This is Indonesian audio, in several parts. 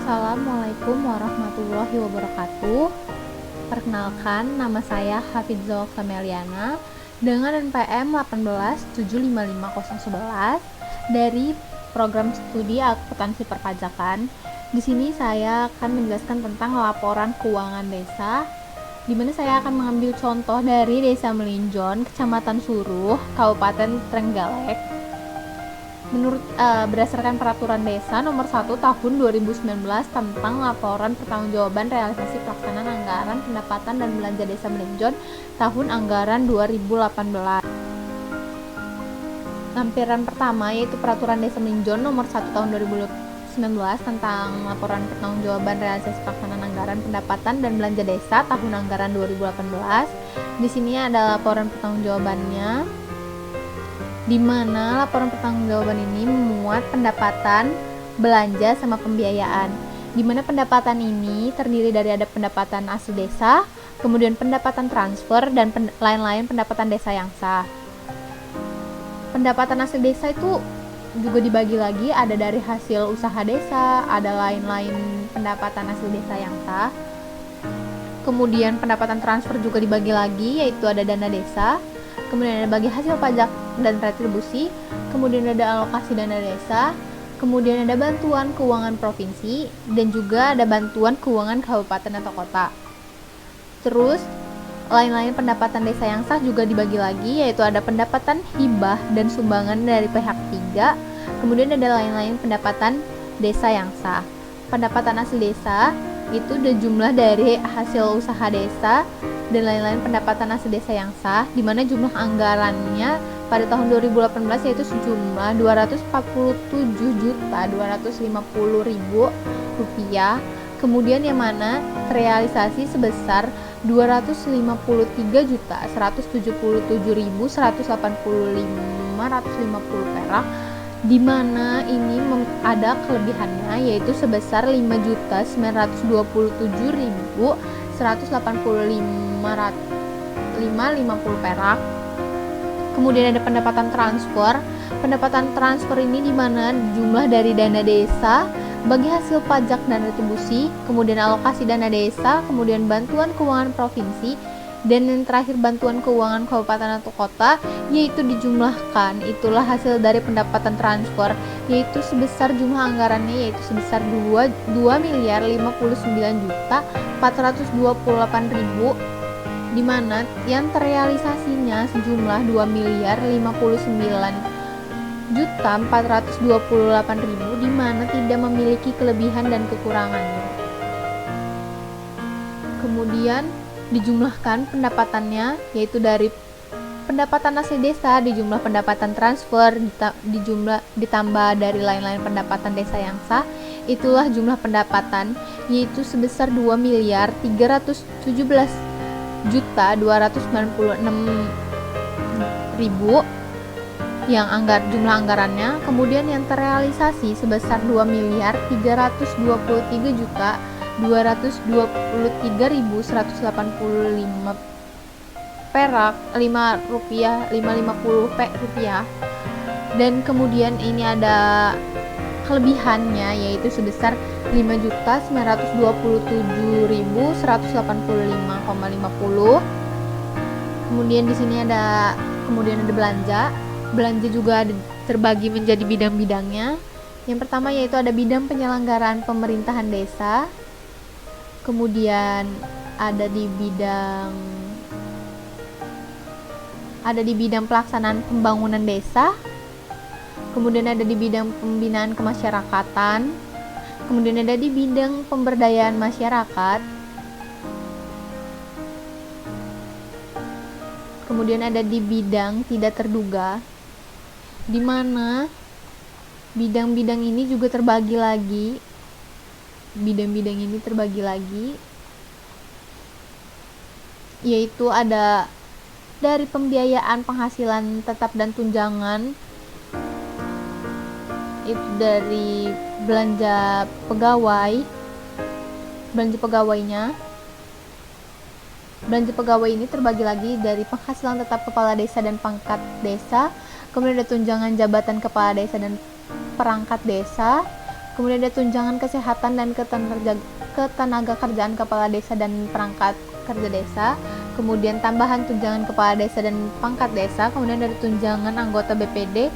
Assalamualaikum warahmatullahi wabarakatuh. Perkenalkan, nama saya Hafizul Kameliana dengan NPM 187550111 dari program studi akuntansi perpajakan. Di sini saya akan menjelaskan tentang laporan keuangan desa, di mana saya akan mengambil contoh dari Desa Melinjon, Kecamatan Suruh, Kabupaten Trenggalek. Berdasarkan Peraturan Desa Nomor 1 Tahun 2019 tentang laporan pertanggungjawaban realisasi pelaksanaan anggaran pendapatan dan belanja Desa Melinjon tahun anggaran 2018. Lampiran pertama yaitu Peraturan Desa Melinjon Nomor 1 Tahun 2019 tentang laporan pertanggungjawaban realisasi pelaksanaan anggaran pendapatan dan belanja desa tahun anggaran 2018. Di sini ada laporan pertanggungjawabannya, di mana laporan pertanggungjawaban ini memuat pendapatan, belanja, sama pembiayaan. Di mana pendapatan ini terdiri dari ada pendapatan asli desa, kemudian pendapatan transfer, dan lain-lain pendapatan desa yang sah. Pendapatan asli desa itu juga dibagi lagi, ada dari hasil usaha desa, ada lain-lain pendapatan asli desa yang sah. Kemudian pendapatan transfer juga dibagi lagi, yaitu ada dana desa, kemudian ada bagi hasil pajak dan retribusi, kemudian ada alokasi dana desa, kemudian ada bantuan keuangan provinsi, dan juga ada bantuan keuangan kabupaten atau kota. Terus, lain-lain pendapatan desa yang sah juga dibagi lagi, yaitu ada pendapatan hibah dan sumbangan dari pihak ketiga, kemudian ada lain-lain pendapatan desa yang sah. Pendapatan asli desa itu ada jumlah dari hasil usaha desa dan lain-lain pendapatan asli desa yang sah, di mana jumlah anggarannya pada tahun 2018 yaitu sejumlah Rp247.250.000, kemudian yang mana terrealisasi sebesar Rp253.177.180.550 perak, di mana ini ada kelebihannya yaitu sebesar Rp5.920.180.550 perak. Kemudian ada pendapatan transfer. Pendapatan transfer ini di mana jumlah dari dana desa, bagi hasil pajak dan retribusi, kemudian alokasi dana desa, kemudian bantuan keuangan provinsi, dan yang terakhir bantuan keuangan kabupaten atau kota, yaitu dijumlahkan. Itulah hasil dari pendapatan transfer, yaitu sebesar jumlah anggarannya yaitu sebesar 2.059.428.000, di mana yang terrealisasinya sejumlah 2.059.428.000, di mana tidak memiliki kelebihan dan kekurangannya. Kemudian dijumlahkan pendapatannya, yaitu dari pendapatan asli desa dijumlah pendapatan transfer ditambah dari lain-lain pendapatan desa yang sah, itulah jumlah pendapatan, yaitu sebesar 2.317.296.000 yang jumlah anggarannya. Kemudian yang terrealisasi sebesar 2.223.185 perak, rupiah. Dan kemudian ini ada kelebihannya yaitu sebesar 5.927.185,50. Kemudian di sini ada belanja. Belanja juga terbagi menjadi bidang-bidangnya. Yang pertama yaitu ada bidang penyelenggaraan pemerintahan desa. Kemudian ada di bidang pelaksanaan pembangunan desa. Kemudian ada di bidang pembinaan kemasyarakatan. Kemudian ada di bidang pemberdayaan masyarakat. Kemudian ada di bidang tidak terduga, di mana bidang-bidang ini juga terbagi lagi. Yaitu ada dari pembiayaan penghasilan tetap dan tunjangan, itu dari belanja pegawainya. Belanja pegawai ini terbagi lagi dari penghasilan tetap kepala desa dan pangkat desa, kemudian ada tunjangan jabatan kepala desa dan perangkat desa, Kemudian ada tunjangan kesehatan dan ketenaga kerjaan kepala desa dan perangkat kerja desa. Kemudian tambahan tunjangan kepala desa dan pangkat desa. Kemudian ada tunjangan anggota BPD,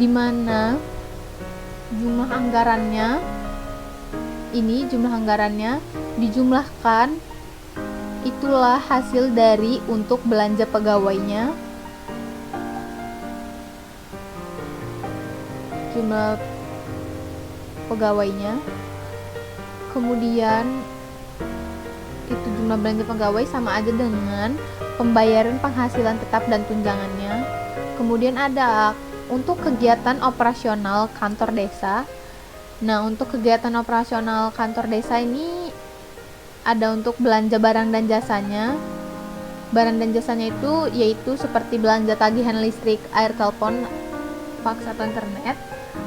di mana jumlah anggarannya dijumlahkan, itulah hasil dari untuk belanja pegawainya, jumlah pegawainya, kemudian itu jumlah belanja pegawai sama aja dengan pembayaran penghasilan tetap dan tunjangannya. Kemudian ada untuk kegiatan operasional kantor desa. Nah, untuk kegiatan operasional kantor desa ini ada untuk belanja barang dan jasanya. Barang dan jasanya itu yaitu seperti belanja tagihan listrik, air, telepon, faks atau internet.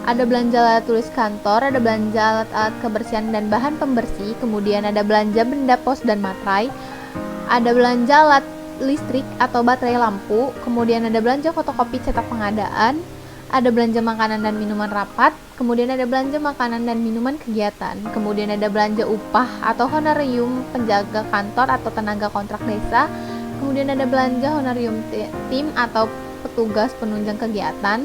Ada belanja alat tulis kantor, ada belanja alat-alat kebersihan dan bahan pembersih, kemudian ada belanja benda pos dan materai, ada belanja alat listrik atau baterai lampu, kemudian ada belanja fotokopi cetak pengadaan, ada belanja makanan dan minuman rapat, kemudian ada belanja makanan dan minuman kegiatan, kemudian ada belanja upah atau honorium penjaga kantor atau tenaga kontrak desa, kemudian ada belanja honorium tim atau petugas penunjang kegiatan,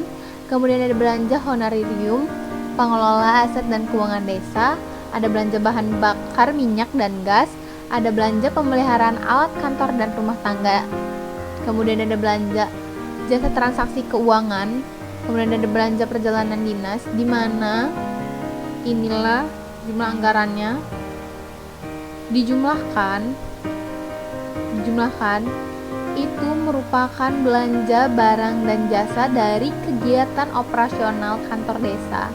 kemudian ada belanja honorium pengelola aset dan keuangan desa, ada belanja bahan bakar minyak dan gas, ada belanja pemeliharaan alat kantor dan rumah tangga, kemudian ada belanja jasa transaksi keuangan, kemudian ada belanja perjalanan dinas, di mana inilah jumlah anggarannya dijumlahkan itu merupakan belanja barang dan jasa dari kegiatan operasional kantor desa,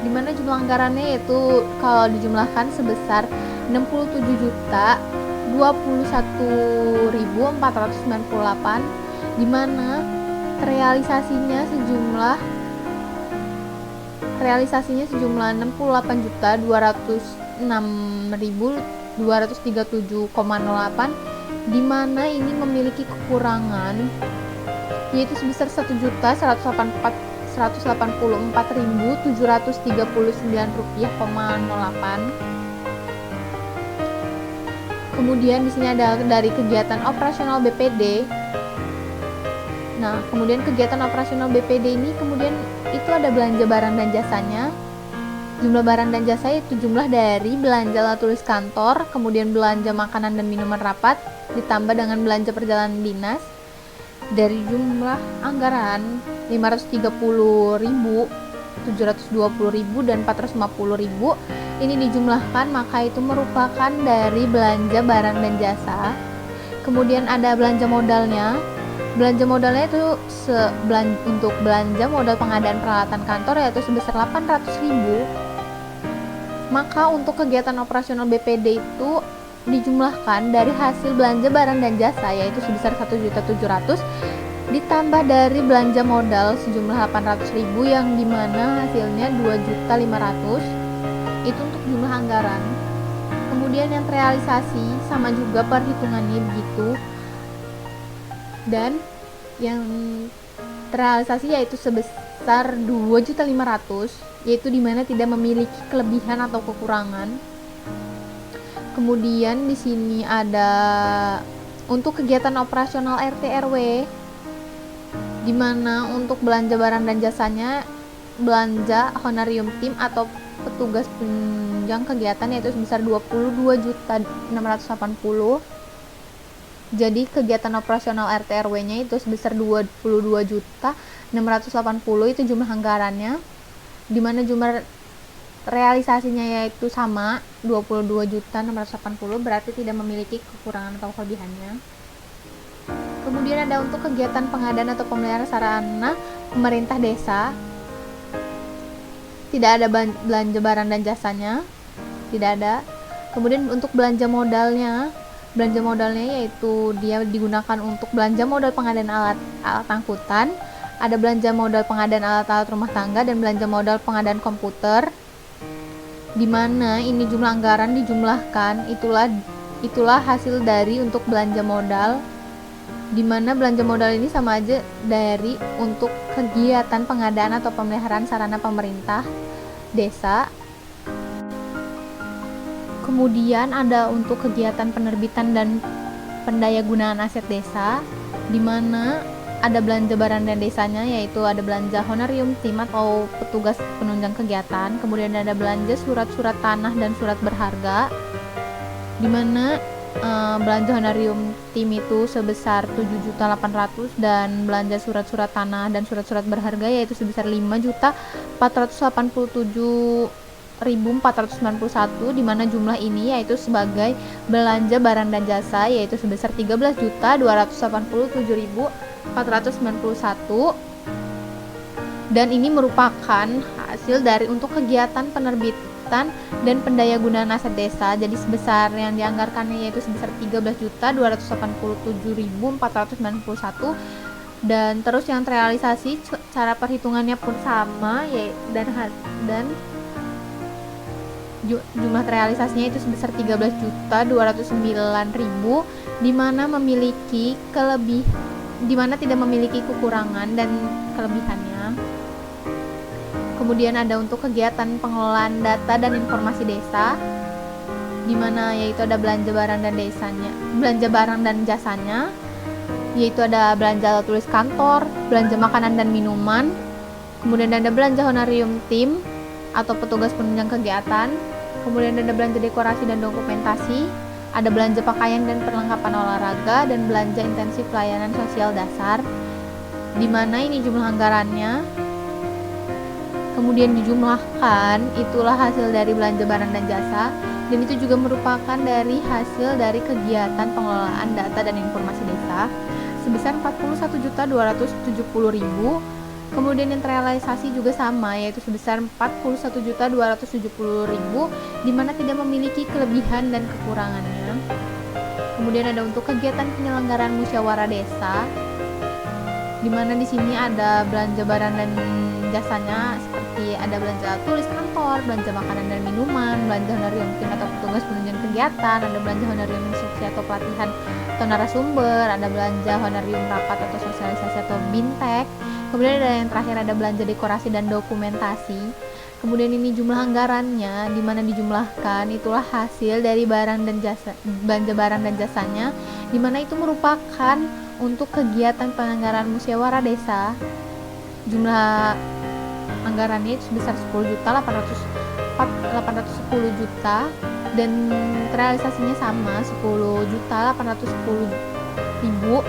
di mana jumlah anggarannya yaitu kalau dijumlahkan sebesar 67.021.498, di mana realisasinya sejumlah 68.237,08, di mana ini memiliki kekurangan yaitu sebesar 1.184.739,08. Kemudian di sini ada dari kegiatan operasional BPD. Nah, kemudian kegiatan operasional BPD ini kemudian itu ada belanja barang dan jasanya. Jumlah barang dan jasa itu jumlah dari belanja alat tulis kantor, kemudian belanja makanan dan minuman rapat, ditambah dengan belanja perjalanan dinas. Dari jumlah anggaran 530.000, 720.000 dan 450.000 ini dijumlahkan, maka itu merupakan dari belanja barang dan jasa. Kemudian ada belanja modalnya. Belanja modalnya itu untuk belanja modal pengadaan peralatan kantor yaitu sebesar 800.000. Maka untuk kegiatan operasional BPD itu dijumlahkan dari hasil belanja barang dan jasa yaitu sebesar 1.700.000 ditambah dari belanja modal sejumlah 800.000 yang dimana hasilnya 2.500.000. Itu untuk jumlah anggaran. Kemudian yang terrealisasi sama juga perhitungannya begitu, dan yang terrealisasi yaitu sebesar 2.500.000, yaitu dimana tidak memiliki kelebihan atau kekurangan. Kemudian di sini ada untuk kegiatan operasional RT RW, di mana untuk belanja barang dan jasanya belanja honorium tim atau petugas penunjang kegiatan yaitu sebesar 22.680. Jadi kegiatan operasional RT RW-nya itu sebesar 22.680 itu jumlah anggarannya, di mana jumlah realisasinya yaitu sama 22.680, berarti tidak memiliki kekurangan atau kelebihannya. Kemudian ada untuk kegiatan pengadaan atau pemeliharaan sarana pemerintah desa, tidak ada belanja barang dan jasanya, tidak ada. Kemudian untuk belanja modalnya yaitu dia digunakan untuk belanja modal pengadaan alat angkutan, ada belanja modal pengadaan alat-alat rumah tangga dan belanja modal pengadaan komputer, di mana ini jumlah anggaran dijumlahkan, itulah hasil dari untuk belanja modal, di mana belanja modal ini sama aja dari untuk kegiatan pengadaan atau pemeliharaan sarana pemerintah, desa. Kemudian ada untuk kegiatan penerbitan dan pendayagunaan aset desa, di mana ada belanja barang dan desanya, yaitu ada belanja honorium tim atau petugas penunjang kegiatan. Kemudian ada belanja surat-surat tanah dan surat berharga, di mana belanja honorium tim itu sebesar 7.800.000 dan belanja surat-surat tanah dan surat-surat berharga yaitu sebesar 5.487.491, di mana jumlah ini yaitu sebagai belanja barang dan jasa yaitu sebesar 13.287.491, dan ini merupakan hasil dari untuk kegiatan penerbitan dan pendayagunaan aset desa. Jadi sebesar yang dianggarkannya yaitu sebesar 13.287.491, dan terus yang terrealisasi cara perhitungannya pun sama dan jumlah terrealisasinya itu sebesar 13.209.000, di mana tidak memiliki kekurangan dan kelebihannya. Kemudian ada untuk kegiatan pengelolaan data dan informasi desa, di mana yaitu ada belanja barang dan jasanya, yaitu ada belanja alat tulis kantor, belanja makanan dan minuman, kemudian ada belanja honorium tim atau petugas penunjang kegiatan, kemudian ada belanja dekorasi dan dokumentasi, ada belanja pakaian dan perlengkapan olahraga, dan belanja intensif pelayanan sosial dasar, di mana ini jumlah anggarannya kemudian dijumlahkan, itulah hasil dari belanja barang dan jasa, dan itu juga merupakan dari hasil dari kegiatan pengelolaan data dan informasi desa sebesar 41.270.000. Kemudian yang terrealisasi juga sama, yaitu sebesar 41.270.000, di mana tidak memiliki kelebihan dan kekurangannya. Kemudian ada untuk kegiatan penyelenggaraan musyawarah desa, di mana di sini ada belanja barang dan jasanya seperti ada belanja tulis kantor, belanja makanan dan minuman, belanja honorium tim atau petugas penunjang kegiatan, ada belanja honorium instruksi atau pelatihan atau narasumber, ada belanja honorium rapat atau sosialisasi atau bintek. Kemudian ada yang terakhir ada belanja dekorasi dan dokumentasi. Kemudian ini jumlah anggarannya, di mana dijumlahkan itulah hasil dari belanja barang dan jasanya, di mana itu merupakan untuk kegiatan penyelenggaraan musyawarah desa. Jumlah anggarannya itu sebesar 10.810 juta, dan terrealisasinya sama 10.810.000,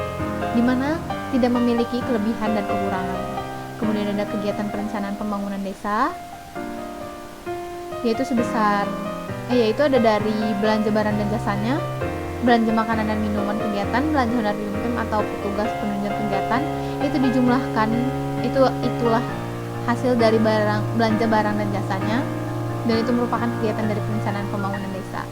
di mana tidak memiliki kelebihan dan kekurangan. Kemudian ada kegiatan perencanaan pembangunan desa, yaitu ada dari belanja barang dan jasanya, belanja makanan dan minuman kegiatan, belanja honorium tim atau petugas penunjang kegiatan, itu dijumlahkan, itulah hasil dari belanja barang dan jasanya, dan itu merupakan kegiatan dari perencanaan pembangunan desa,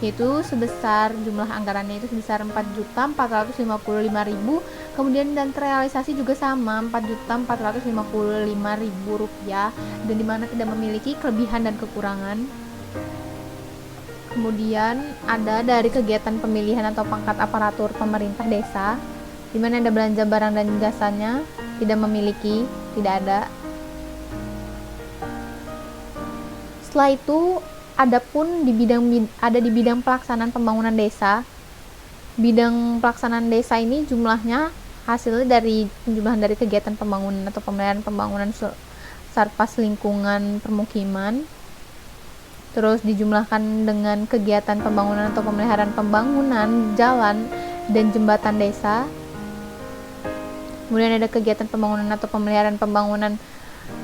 yaitu sebesar jumlah anggarannya itu sebesar 4.455.000. Kemudian dan terrealisasi juga sama 4.455.000 rupiah, dan dimana tidak memiliki kelebihan dan kekurangan. Kemudian ada dari kegiatan pemilihan atau pangkat aparatur pemerintah desa, di mana ada belanja barang dan jasanya tidak ada. Setelah itu ada di bidang pelaksanaan pembangunan desa. Bidang pelaksanaan desa ini jumlahnya hasilnya dari penjumlahan dari kegiatan pembangunan atau pembangunan sarpas lingkungan permukiman, terus dijumlahkan dengan kegiatan pembangunan atau pemeliharaan pembangunan jalan dan jembatan desa. Kemudian ada kegiatan pembangunan atau pemeliharaan pembangunan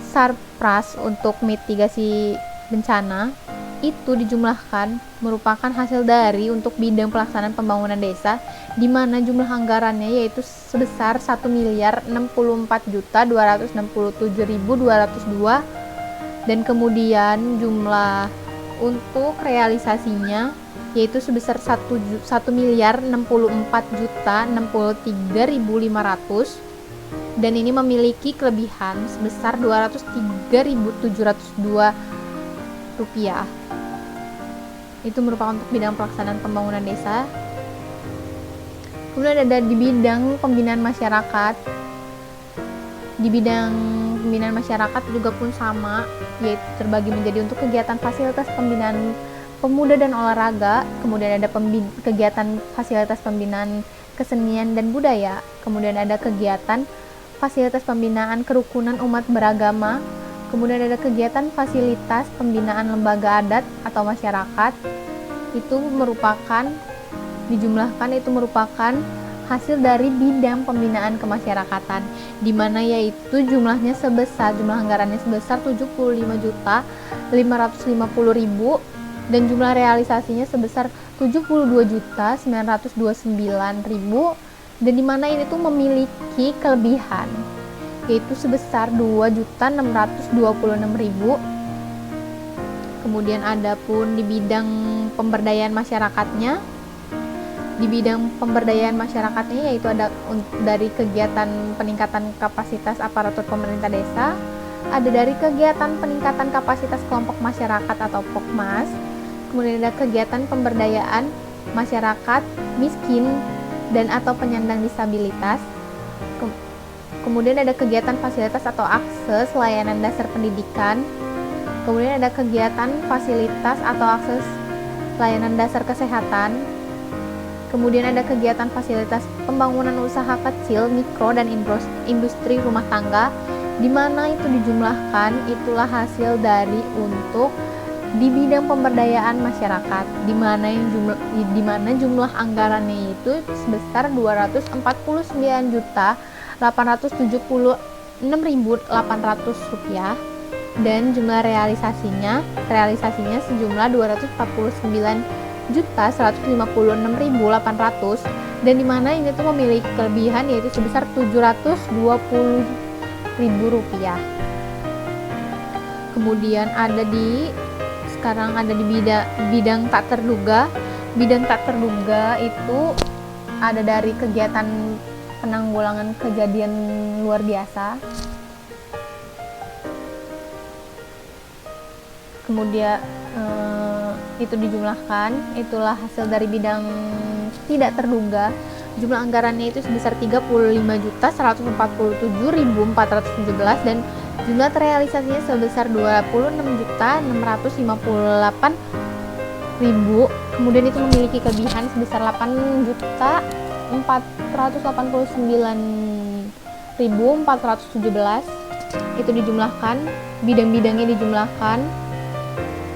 sarpras untuk mitigasi bencana, itu dijumlahkan merupakan hasil dari untuk bidang pelaksanaan pembangunan desa, di mana jumlah anggarannya yaitu sebesar 1.064.267.202, dan kemudian jumlah untuk realisasinya yaitu sebesar 1.064.063.500, dan ini memiliki kelebihan sebesar 203.702 rupiah. Itu merupakan untuk bidang pelaksanaan pembangunan desa. Kemudian ada di bidang pembinaan masyarakat. Di bidang pembinaan masyarakat juga pun sama, yaitu terbagi menjadi untuk kegiatan fasilitas pembinaan pemuda dan olahraga, kemudian ada kegiatan fasilitas pembinaan kesenian dan budaya, kemudian ada kegiatan fasilitas pembinaan kerukunan umat beragama, kemudian ada kegiatan fasilitas pembinaan lembaga adat atau masyarakat. Itu merupakan hasil dari bidang pembinaan kemasyarakatan, di mana yaitu jumlah anggarannya sebesar 75.550.000 dan jumlah realisasinya sebesar 72.929.000, dan di mana ini tuh memiliki kelebihan yaitu sebesar 2.626.000. Kemudian ada pun di bidang pemberdayaan masyarakatnya. Di bidang pemberdayaan masyarakatnya yaitu ada dari kegiatan peningkatan kapasitas aparatur pemerintah desa, ada dari kegiatan peningkatan kapasitas kelompok masyarakat atau POKMAS, kemudian ada kegiatan pemberdayaan masyarakat miskin dan atau penyandang disabilitas, kemudian ada kegiatan fasilitas atau akses layanan dasar pendidikan, kemudian ada kegiatan fasilitas atau akses layanan dasar kesehatan, kemudian ada kegiatan fasilitas pembangunan usaha kecil, mikro, dan industri rumah tangga, di mana itu dijumlahkan, itulah hasil dari untuk di bidang pemberdayaan masyarakat, di mana jumlah anggarannya itu sebesar 244.876.800 rupiah, dan jumlah realisasinya sejumlah 249.156.800, dan dimana ini tuh memiliki kelebihan yaitu sebesar 720.000 rupiah. Kemudian sekarang ada di bidang tak terduga. Bidang tak terduga itu ada dari kegiatan penanggulangan kejadian luar biasa, kemudian itu dijumlahkan, itulah hasil dari bidang tidak terduga. Jumlah anggarannya itu sebesar 35.147.417 dan jumlah realisasinya sebesar 26.658.000. Kemudian itu memiliki kelebihan sebesar 8.489.417. Itu dijumlahkan, bidang-bidangnya dijumlahkan.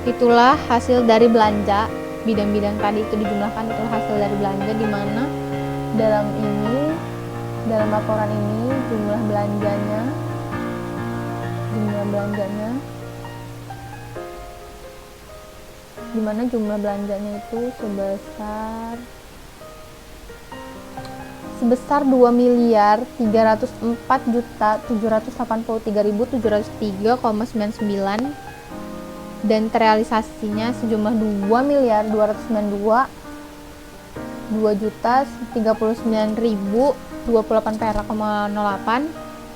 Itulah hasil dari belanja. Bidang-bidang tadi itu dijumlahkan, itulah hasil dari belanja, di mana dalam laporan ini jumlah belanjanya di mana jumlah belanjanya itu sebesar 2.304.783.703,99, dan terrealisasinya sejumlah 2.239.028 perak,08,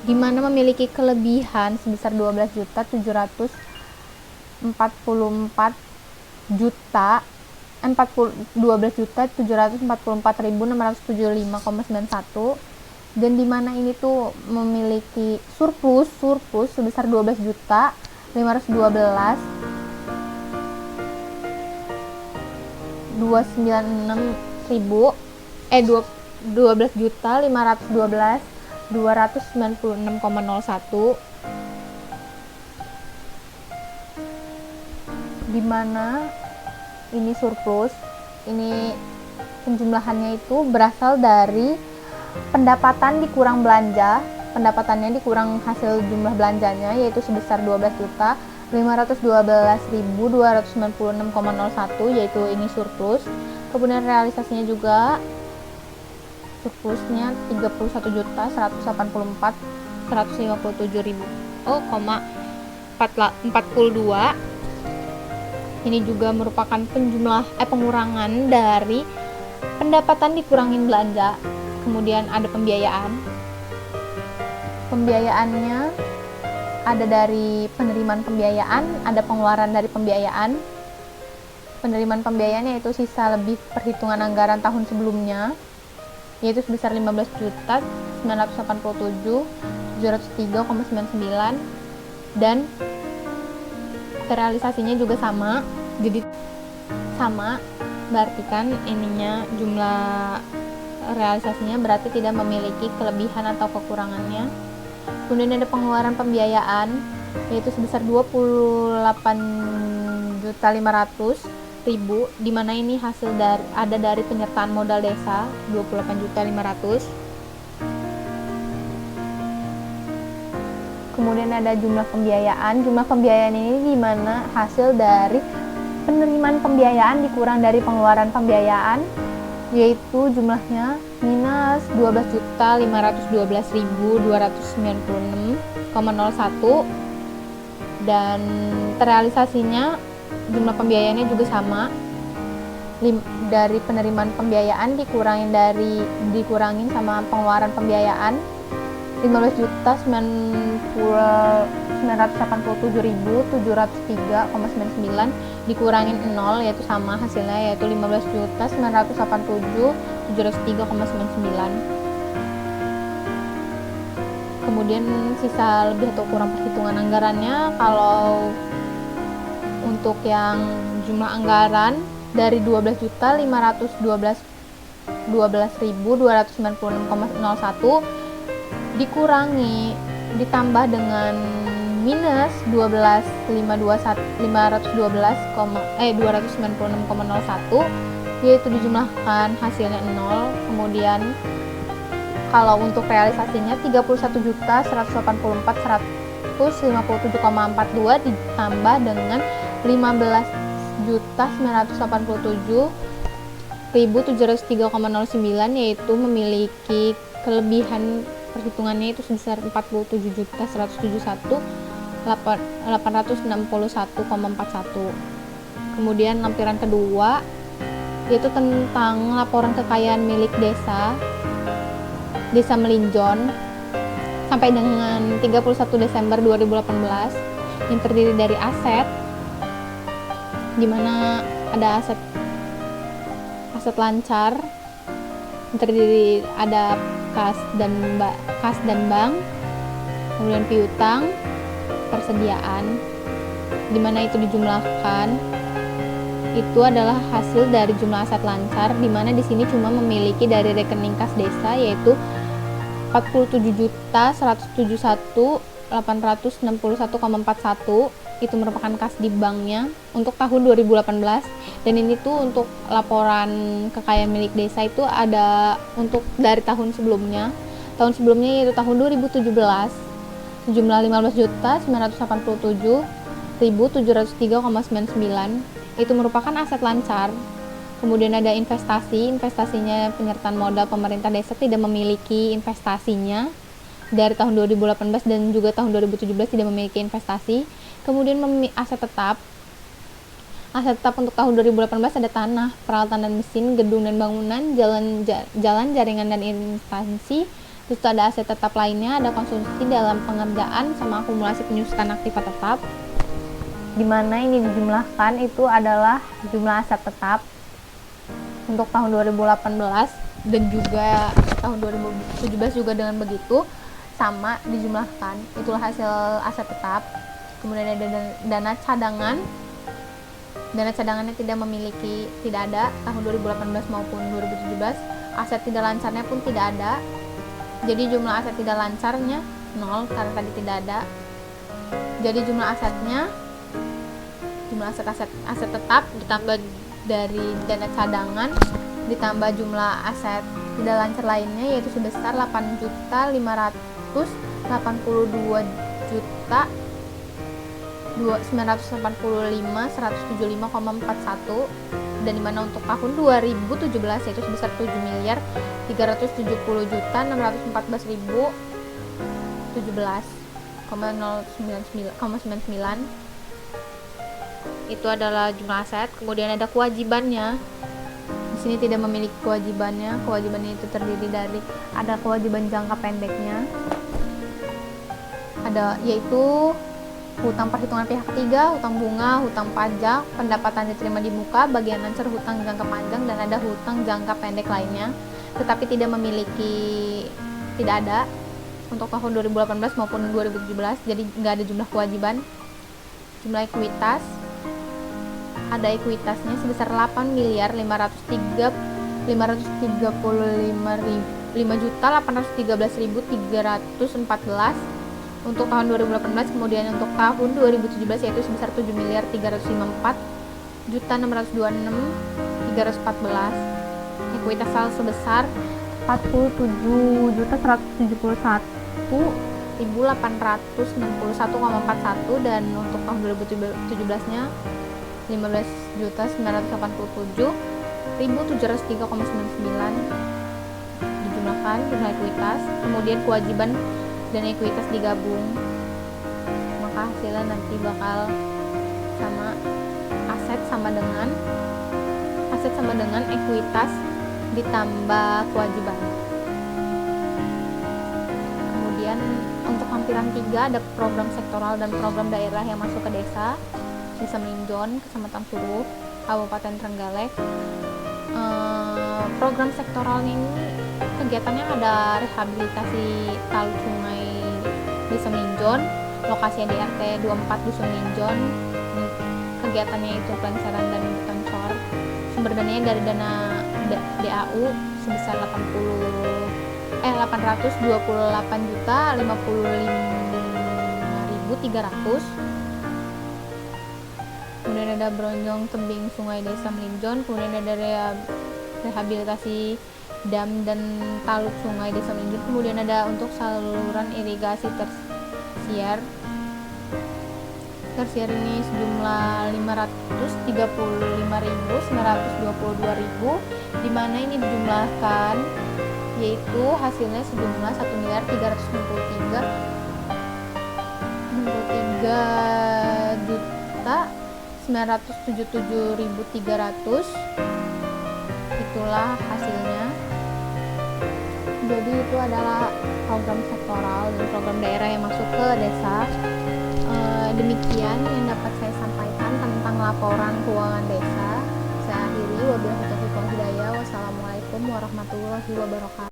di mana memiliki kelebihan sebesar 12.744.675,91, dan di mana ini tuh memiliki surplus sebesar 12.512.296,01, di mana ini surplus, ini penjumlahannya itu berasal dari pendapatan dikurang belanja, pendapatannya dikurang hasil jumlah belanjanya yaitu sebesar 12.512.296,01, yaitu ini surplus. Kemudian realisasinya juga surplusnya 31.157.042. Ini juga merupakan pengurangan dari pendapatan dikurangin belanja. Kemudian ada pembiayaannya ada dari penerimaan pembiayaan, ada pengeluaran dari pembiayaan. Penerimaan pembiayaan yaitu sisa lebih perhitungan anggaran tahun sebelumnya, yaitu sebesar 15.100.000 987, 703,99, dan realisasinya juga sama. Jadi sama, berarti kan ininya jumlah realisasinya berarti tidak memiliki kelebihan atau kekurangannya. Kemudian ada pengeluaran pembiayaan yaitu sebesar 28.500.000, di mana ini hasil dari penyertaan modal desa 28.500.000. Kemudian ada jumlah pembiayaan. Jumlah pembiayaan ini di mana hasil dari penerimaan pembiayaan dikurang dari pengeluaran pembiayaan, yaitu jumlahnya minus 12.512.296,01, dan terrealisasinya jumlah pembiayaannya juga sama, dari penerimaan pembiayaan dikurangin sama pengeluaran pembiayaan 15.987.703,99 dikurangin 0, yaitu sama hasilnya, yaitu 15.987.703,99. Kemudian sisa lebih atau kurang perhitungan anggarannya, kalau untuk yang jumlah anggaran dari 12.512.296,01 ditambah dengan minus 296,01, yaitu dijumlahkan hasilnya 0. Kemudian kalau untuk realisasinya 31.184.157,42 ditambah dengan 15.987.703,09, yaitu memiliki kelebihan perhitungannya itu sebesar 47.171.861,41. Kemudian lampiran kedua yaitu tentang laporan kekayaan milik desa Melinjon sampai dengan 31 Desember 2018, yang terdiri dari aset, di mana ada aset lancar, terdiri ada kas dan bank, kemudian piutang, persediaan, di mana itu dijumlahkan itu adalah hasil dari jumlah aset lancar, di mana di sini cuma memiliki dari rekening kas desa yaitu 47.171.861,41, itu merupakan kas di banknya untuk tahun 2018. Dan ini tuh untuk laporan kekayaan milik desa itu ada untuk dari tahun sebelumnya yaitu tahun 2017 sejumlah 15.987.703,99, itu merupakan aset lancar. Kemudian ada investasinya penyertaan modal pemerintah desa tidak memiliki investasinya dari tahun 2018, dan juga tahun 2017 tidak memiliki investasi. Kemudian aset tetap untuk tahun 2018 ada tanah, peralatan dan mesin, gedung dan bangunan, jalan, jaringan dan instansi. Terus ada aset tetap lainnya, ada konsumsi dalam pengerjaan sama akumulasi penyusutan aktiva tetap, di mana ini dijumlahkan itu adalah jumlah aset tetap untuk tahun 2018 dan juga tahun 2017 juga dengan begitu sama dijumlahkan, itulah hasil aset tetap. Kemudian ada dana cadangannya tidak ada tahun 2018 maupun 2017. Aset tidak lancarnya pun tidak ada, jadi jumlah aset tidak lancarnya 0 karena tadi tidak ada. Jadi jumlah aset tetap ditambah dari dana cadangan ditambah jumlah aset tidak lancar lainnya, yaitu sebesar 8.585.175,41, dan dimana untuk tahun 2017 yaitu sebesar 7.374.017,99, itu adalah jumlah aset. Kemudian ada kewajibannya. Di sini tidak memiliki kewajibannya. Kewajibannya itu terdiri dari ada kewajiban jangka pendeknya, yaitu hutang perhitungan pihak ketiga, hutang bunga, hutang pajak, pendapatan diterima di muka, bagian lancar hutang jangka panjang, dan ada hutang jangka pendek lainnya. Tetapi tidak memiliki tidak ada untuk tahun 2018 maupun 2017, jadi nggak ada jumlah kewajiban. Jumlah ekuitas, ada ekuitasnya sebesar 8.535.513.314 untuk tahun 2018. Kemudian untuk tahun 2017 yaitu sebesar 7.354.626.314. Ekuitas sal sebesar 47.161.861,41 dan untuk tahun 2017-nya 15.987.703,99 dijumlahkan jumlah ekuitas. Kemudian kewajiban dan ekuitas digabung, maka hasilnya nanti bakal sama aset sama dengan ekuitas ditambah kewajiban. Kemudian untuk lampiran 3 ada program sektoral dan program daerah yang masuk ke desa Melinjon, Kecamatan Suruh, Kabupaten Trenggalek. Program sektoral ini kegiatannya ada rehabilitasi talud sungai Desa Melinjon, lokasi di RT 24 Dusun Melinjon. Kegiatannya itu pelengseran dan pencor. Sumber dananya dari dana DAU sebesar 828.055.300. Kemudian ada bronjong tebing sungai Desa Melinjon. Kemudian ada rehabilitasi dam dan talud sungai Desa Melinjon. Kemudian ada untuk saluran irigasi tersier ini sejumlah 535.922.000, di mana ini dijumlahkan yaitu hasilnya sejumlah 1.363.977.300. Itulah hasilnya. Jadi itu adalah program sektoral dan program daerah yang masuk ke desa. Demikian yang dapat saya sampaikan tentang laporan keuangan desa. Saya akhiri, wabillahi taufiq wal hidayah. Wassalamualaikum warahmatullahi wabarakatuh.